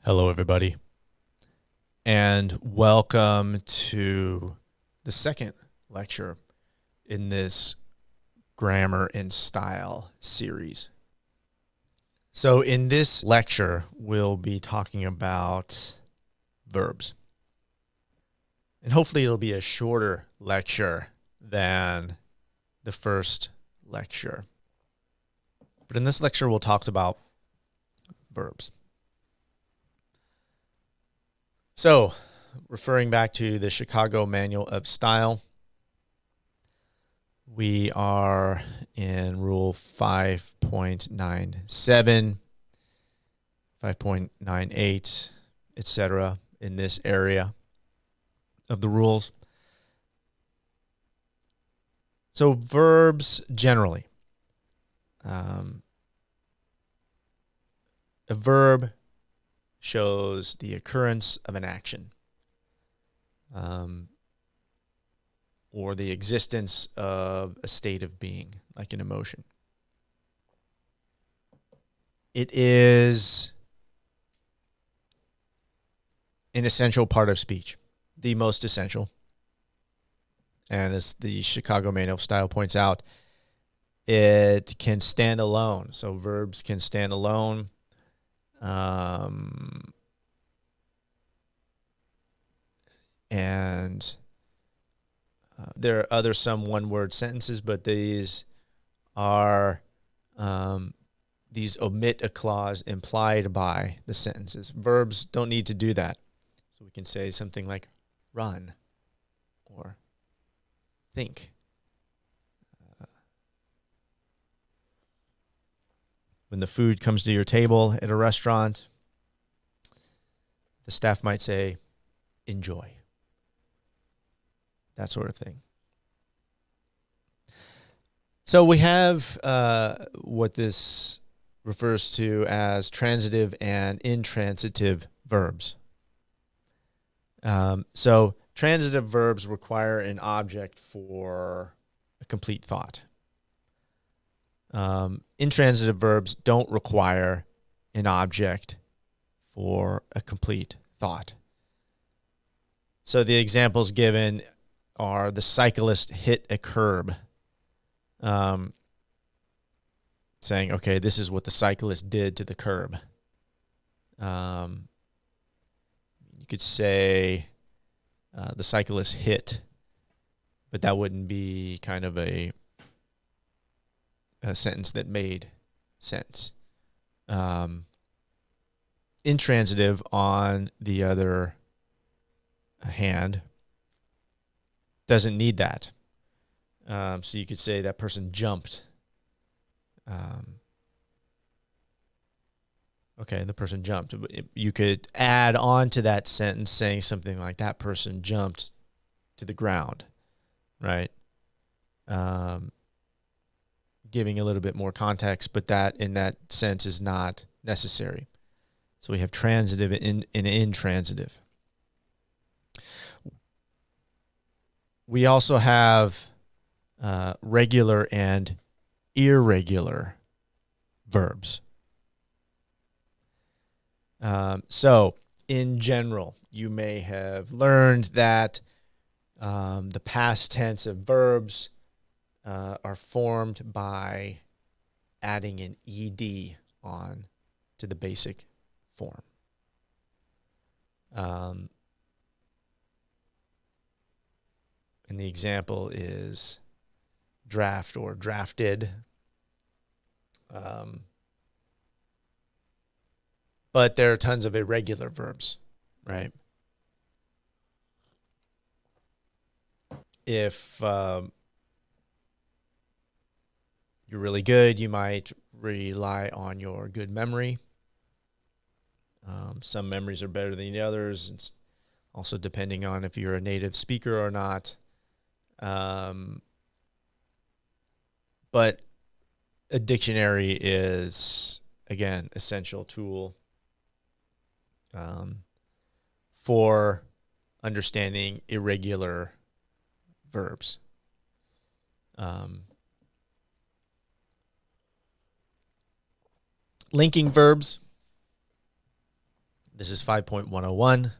Hello, everybody, and welcome to the second lecture in this grammar and style series. So in this lecture, we'll be talking about verbs. And hopefully it'll be a shorter lecture than the first lecture. But in this lecture, we'll talk about verbs. So, referring back to the Chicago Manual of Style, we are in Rule 5.97, 5.98, etc. in this area of the rules. So, verbs generally. A verb shows the occurrence of an action or the existence of a state of being, like an emotion. It is an essential part of speech, the most essential. And as the Chicago Manual of Style points out, it can stand alone. So verbs can stand alone. And there are other some one-word sentences, but these are these omit a clause implied by the sentences. Verbs don't need to do that. So we can say something like run or think. When the food comes to your table at a restaurant, the staff might say, enjoy. That sort of thing. So we have what this refers to as transitive and intransitive verbs. So transitive verbs require an object for a complete thought. Intransitive verbs don't require an object for a complete thought. So the examples given are the cyclist hit a curb. Saying, okay, this is what the cyclist did to the curb. You could say the cyclist hit, but that wouldn't be kind of a sentence that made sense. Intransitive, on the other hand, doesn't need that. So you could say that person jumped. Okay, the person jumped. You could add on to that sentence saying something like that person jumped to the ground, right? Giving a little bit more context, but that in that sense is not necessary. So we have transitive and intransitive. We also have regular and irregular verbs. So in general, you may have learned that the past tense of verbs are formed by adding an ed on to the basic form. And the example is draft or drafted. But there are tons of irregular verbs, right? If you're really good, you might rely on your good memory. Some memories are better than the others. It's also depending on if you're a native speaker or not. But a dictionary is, again, essential tool for understanding irregular verbs. Linking verbs. This is 5.101.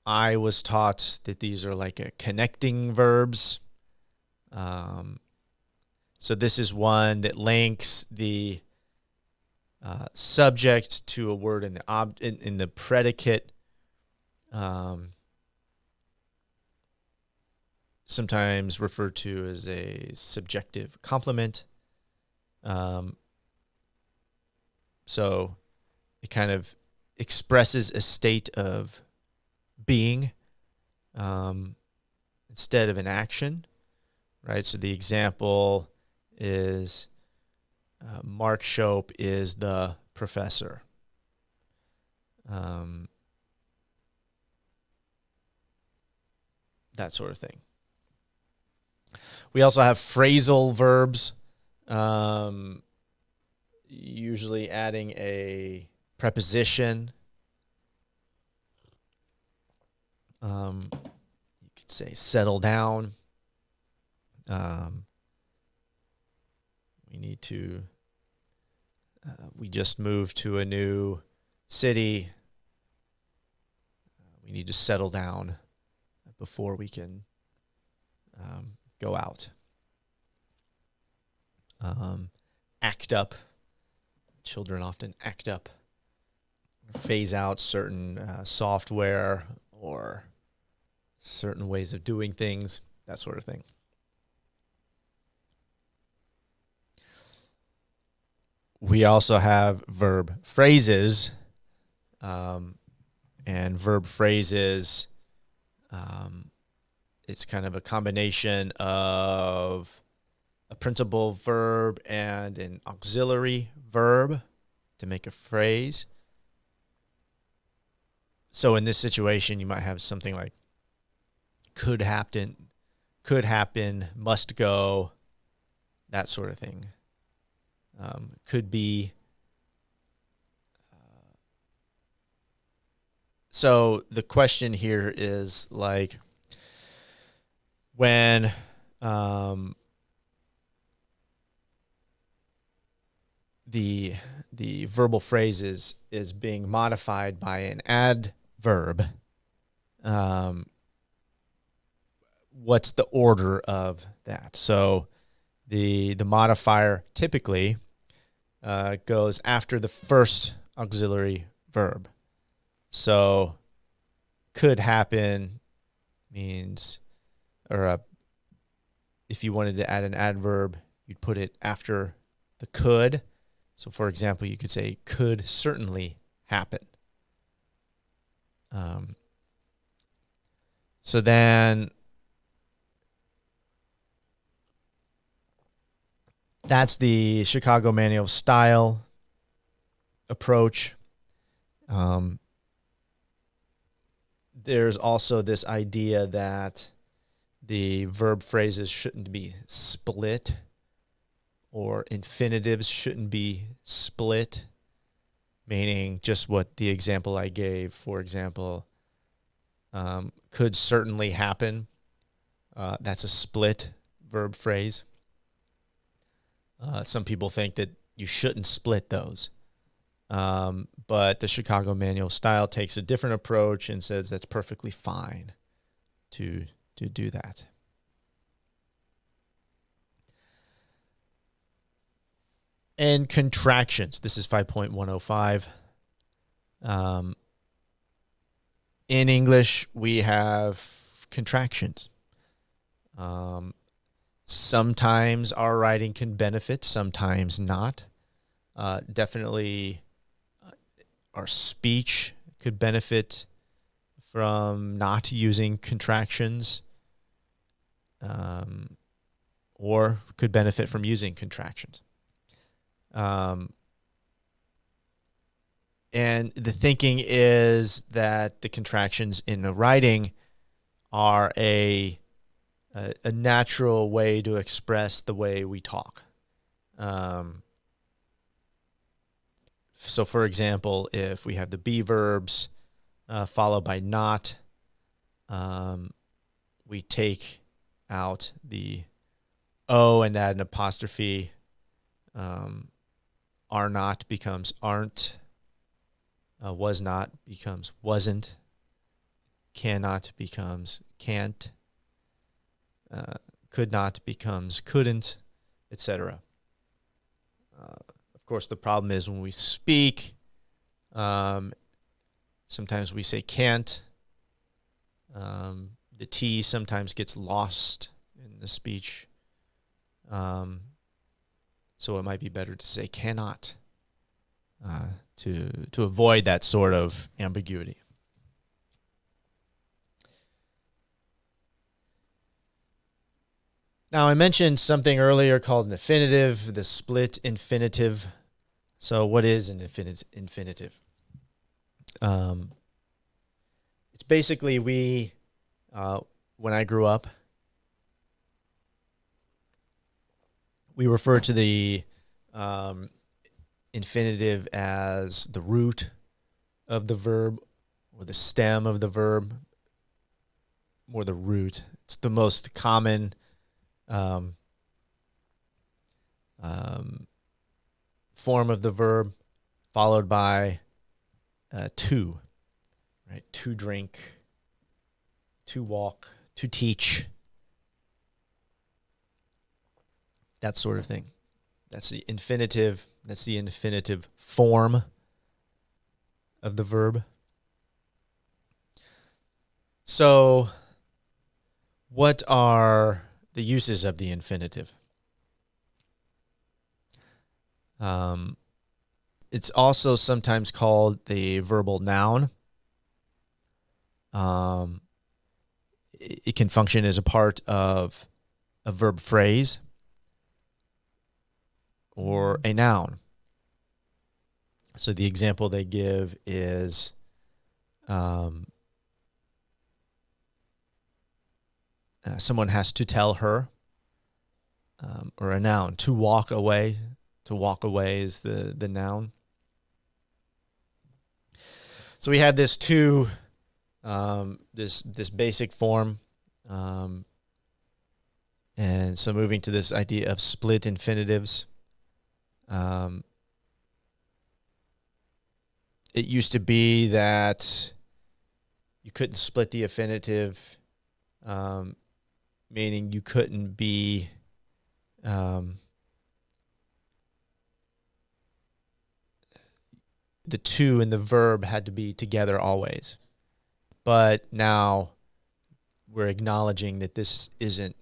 I was taught that these are like a connecting verbs. So this is one that links the subject to a word in the predicate. Sometimes referred to as a subjective complement. So it kind of expresses a state of being instead of an action, right? So the example is Mark Shope is the professor. That sort of thing. We also have phrasal verbs, usually adding a preposition. You could say settle down. We just moved to a new city. We need to settle down before we can go out. Act up. Children often act up. Phase out certain software or certain ways of doing things, that sort of thing. We also have verb phrases, and verb phrases, it's kind of a combination of a principal verb and an auxiliary verb to make a phrase. So in this situation, you might have something like could happen, must go, that sort of thing. Could be. So the question here is like when the verbal phrase is being modified by an adverb, what's the order of that? So the modifier typically goes after the first auxiliary verb. So could happen means, if you wanted to add an adverb, you'd put it after the could. So for example, you could say could certainly happen. So then that's the Chicago Manual of Style approach. There's also this idea that the verb phrases shouldn't be split, or infinitives shouldn't be split, meaning just what the example I gave, for example, could certainly happen. That's a split verb phrase. Some people think that you shouldn't split those. But the Chicago Manual of Style takes a different approach and says that's perfectly fine to do that. And contractions. This is 5.105. In English, we have contractions. Sometimes our writing can benefit, sometimes not. Definitely our speech could benefit from not using contractions, or could benefit from using contractions. And the thinking is that the contractions in the writing are a natural way to express the way we talk. So, for example, if we have the be verbs followed by not, we take out the O and add an apostrophe. are not becomes aren't. Was not becomes wasn't. Cannot becomes can't. Could not becomes couldn't, etc. Of course, the problem is when we speak, sometimes we say can't. The T sometimes gets lost in the speech. So it might be better to say cannot to avoid that sort of ambiguity. Now, I mentioned something earlier called an infinitive, the split infinitive. So what is an infinitive? It's basically when I grew up, we refer to the infinitive as the root of the verb or the stem of the verb, or the root. It's the most common form of the verb, followed by to, right? To drink, to walk, to teach, that sort of thing. That's the infinitive. That's the infinitive form of the verb. So, what are the uses of the infinitive? It's also sometimes called the verbal noun. It can function as a part of a verb phrase or a noun. So the example they give is someone has to tell her, or a noun. To walk away. To walk away is the noun. So we have this this basic form, and so moving to this idea of split infinitives. It used to be that you couldn't split the infinitive, meaning you couldn't be the to and the verb had to be together always. But now we're acknowledging that this isn't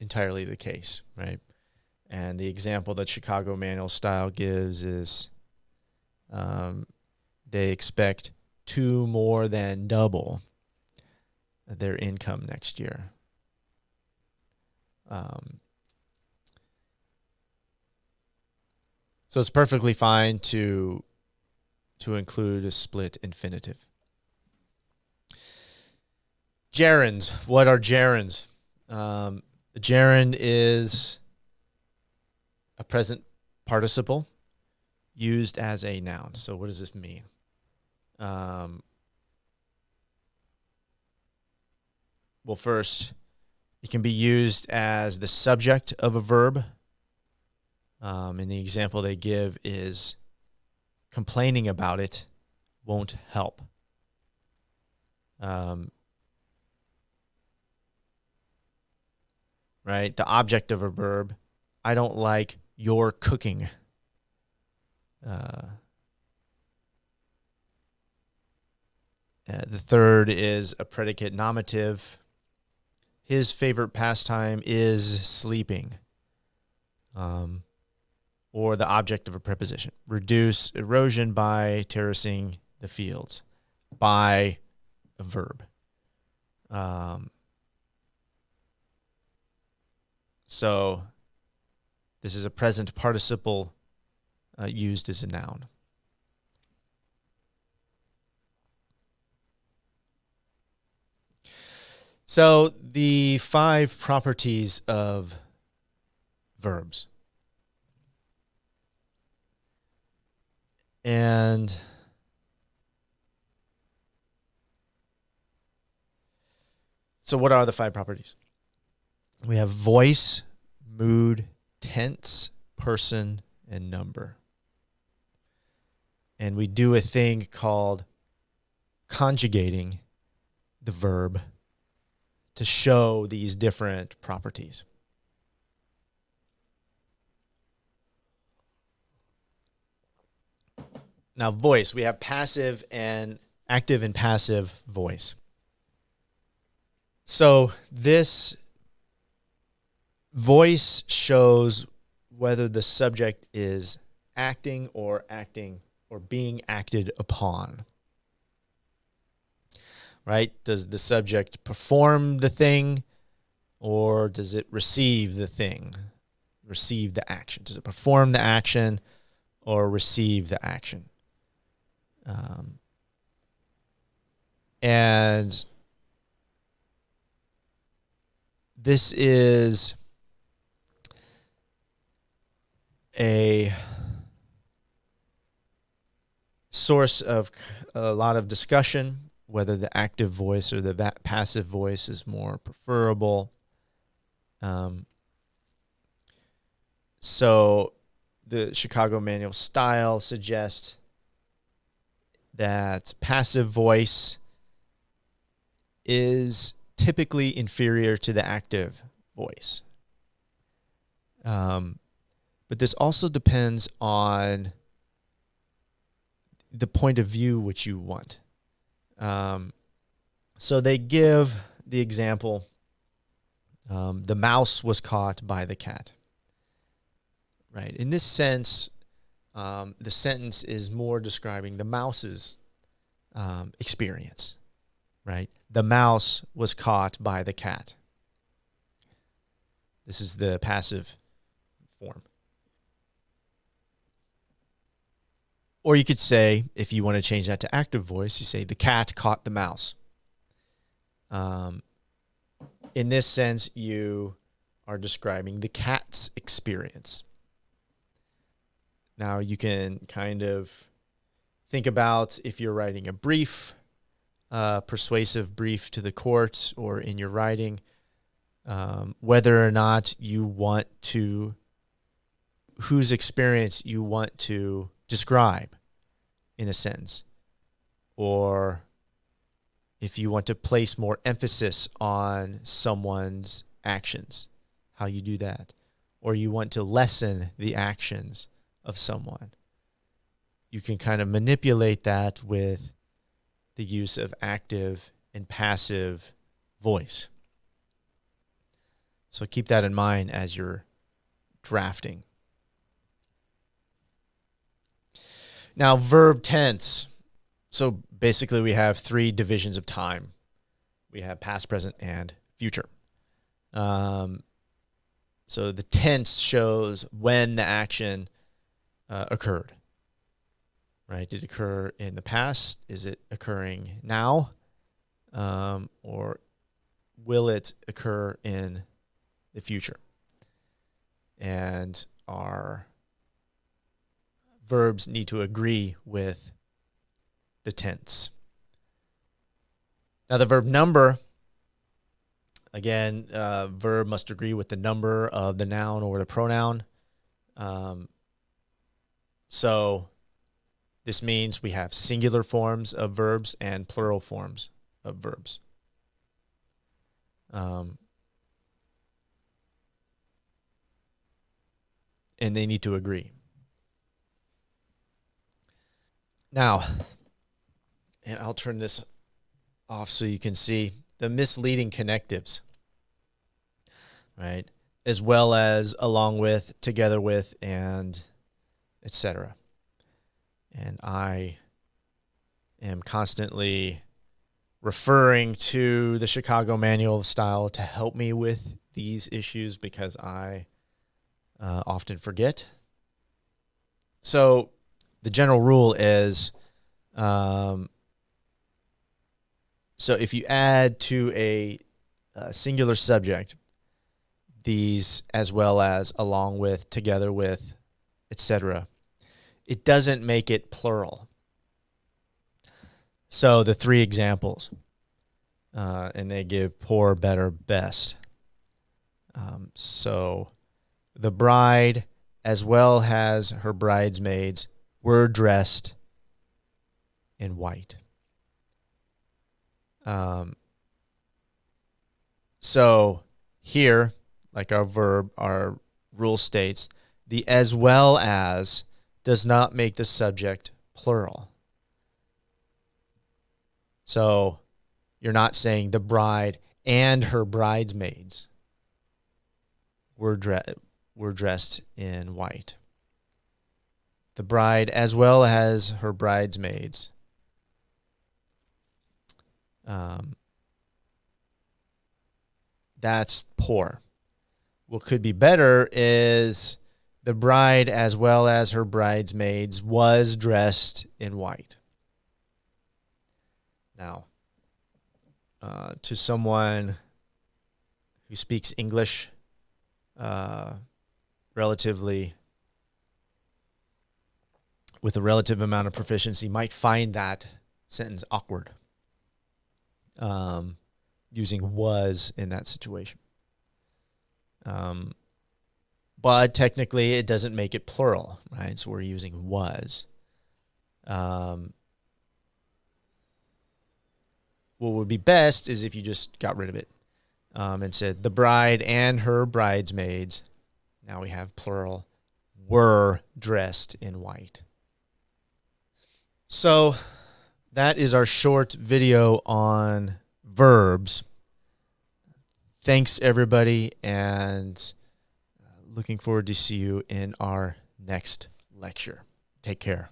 entirely the case, right? And the example that Chicago Manual Style gives is they expect to more than double their income next year. So it's perfectly fine to include a split infinitive. Gerunds. What are gerunds? A gerund is a present participle used as a noun. So what does this mean? Well, first, it can be used as the subject of a verb. And the example they give is complaining about it won't help. Right? The object of a verb, I don't like your cooking. The third is a predicate nominative. His favorite pastime is sleeping. Or the object of a preposition. Reduce erosion by terracing the fields. By a verb. So this is a present participle used as a noun. So the 5 properties of verbs. And so what are the 5 properties? We have voice, mood, tense, person, and number. And we do a thing called conjugating the verb to show these different properties. Now, voice, we have passive and active and passive voice. So this voice shows whether the subject is acting or being acted upon. Right? Does the subject perform the thing, or does it receive the thing? Receive the action. Does it perform the action or receive the action? And this is a source of a lot of discussion, whether the active voice or the passive voice is more preferable. So the Chicago Manual style suggests that passive voice is typically inferior to the active voice. But this also depends on the point of view which you want. So they give the example, the mouse was caught by the cat. Right. In this sense, the sentence is more describing the mouse's experience. Right. The mouse was caught by the cat. This is the passive form. Or you could say, if you want to change that to active voice, you say the cat caught the mouse. In this sense, you are describing the cat's experience. Now, you can kind of think about if you're writing a brief, persuasive brief to the court or in your writing, whether or not you want to, whose experience you want to describe in a sentence, or if you want to place more emphasis on someone's actions, how you do that, or you want to lessen the actions of someone. You can kind of manipulate that with the use of active and passive voice. So keep that in mind as you're drafting. Now, verb tense. So basically we have three divisions of time. We have past, present, and future. So the tense shows when the action occurred. Right? Did it occur in the past? Is it occurring now? Or will it occur in the future? And our verbs need to agree with the tense. Now the verb number, again, verb must agree with the number of the noun or the pronoun. So this means we have singular forms of verbs and plural forms of verbs. And they need to agree. Now, and I'll turn this off so you can see the misleading connectives, right? As well as along with, together with, and etc. And I am constantly referring to the Chicago Manual of Style to help me with these issues because I often forget. So the general rule is, so if you add to a singular subject, these as well as, along with, together with, etc., it doesn't make it plural. So the three examples, and they give poor, better, best. So the bride as well as her bridesmaids were dressed in white. So here, like our verb, our rule states, the as well as does not make the subject plural. So you're not saying the bride and her bridesmaids were dressed in white. The bride as well as her bridesmaids. That's poor. What could be better is the bride as well as her bridesmaids was dressed in white. Now, to someone who speaks English relatively with a relative amount of proficiency might find that sentence awkward, using was in that situation. But technically it doesn't make it plural, right? So we're using was. What would be best is if you just got rid of it and said the bride and her bridesmaids, now we have plural, were dressed in white. So that is our short video on verbs. Thanks, everybody, and looking forward to see you in our next lecture. Take care.